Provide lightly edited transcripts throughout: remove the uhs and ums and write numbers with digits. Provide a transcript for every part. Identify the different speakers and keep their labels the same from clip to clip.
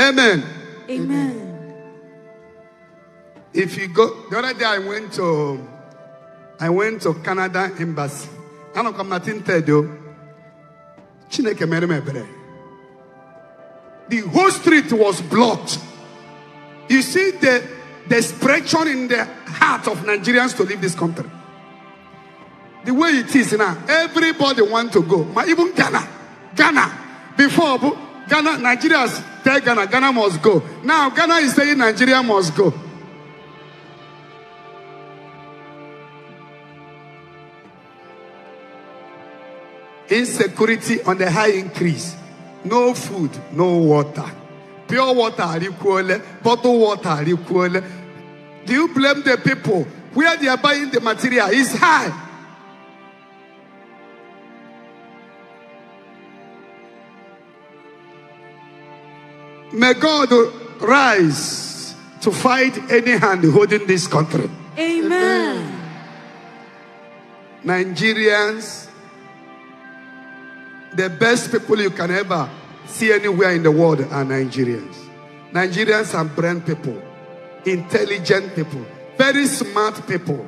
Speaker 1: Amen.
Speaker 2: Amen.
Speaker 1: If you go, the other day I went to Canada embassy. I don't come nothing tell you. Chineke mere me ebere. The whole street was blocked. You see the desperation in the heart of Nigerians to leave this country. The way it is now, everybody want to go. Even Ghana. Before Ghana, Nigerians tell Ghana must go. Now Ghana is saying Nigeria must go. Insecurity on the high increase. No food, no water. Pure water are equal, bottled water are equal. Do you blame the people? Where they are buying the material is high. May God rise to fight any hand holding this country.
Speaker 2: Amen.
Speaker 1: Nigerians, the best people you can ever see anywhere in the world are Nigerians. Nigerians are brand people, intelligent people, very smart people.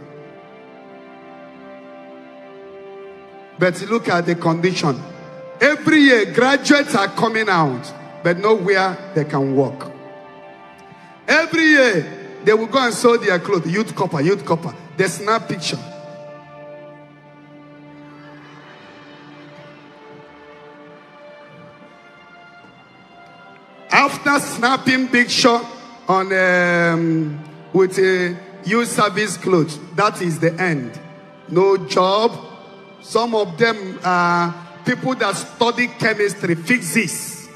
Speaker 1: But look at the condition. Every year, graduates are coming out, but nowhere they can work. Every year, they will go and sell their clothes. Youth copper. They snap picture. After snapping picture on with a youth service clothes, that is the end. No job. Some of them are people that study chemistry, physics,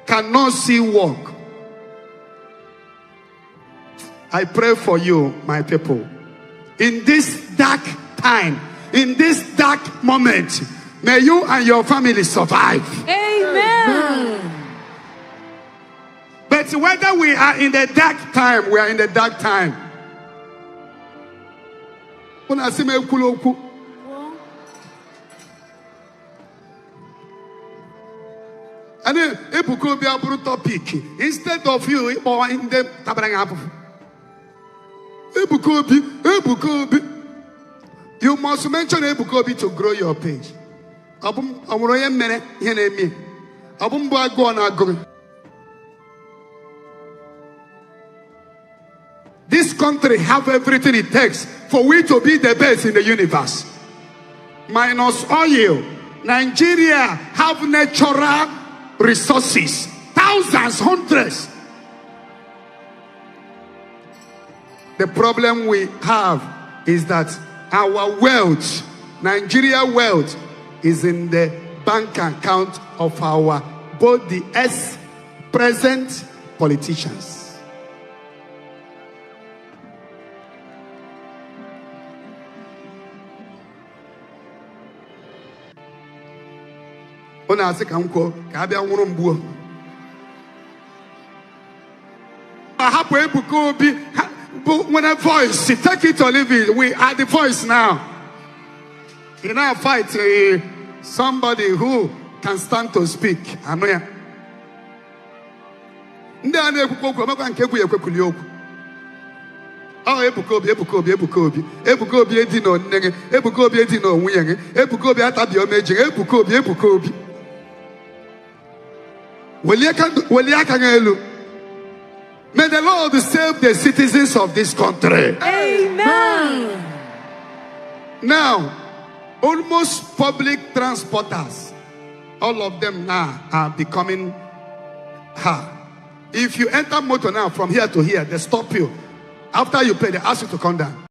Speaker 1: cannot see work. I pray for you, my people. In this dark time, in this dark moment, may you and your family survive.
Speaker 2: Amen.
Speaker 1: But whether we are in the dark time, we are in the dark time. And then Ebuka be a topic. Instead of you in the Ebuka, you must mention Ebuka to grow your page. This country have everything it takes for we to be the best in the universe. Minus oil, Nigeria have natural resources, thousands, hundreds. The problem we have is that our wealth, Nigeria wealth, is in the bank account of our both the present politicians. When I voice, take it or leave it. We are the voice now. You know, fight somebody who can stand to speak. I know. Oh, Ebukobi edino nenge, Ebukobi edino wuyenge, Ebukobi atabi omeje, Ebukobi. May the Lord save the citizens of this country.
Speaker 2: Amen.
Speaker 1: Now, almost public transporters, all of them now are becoming hard. If you enter motor now from here to here, they stop you. After you pay, they ask you to come down.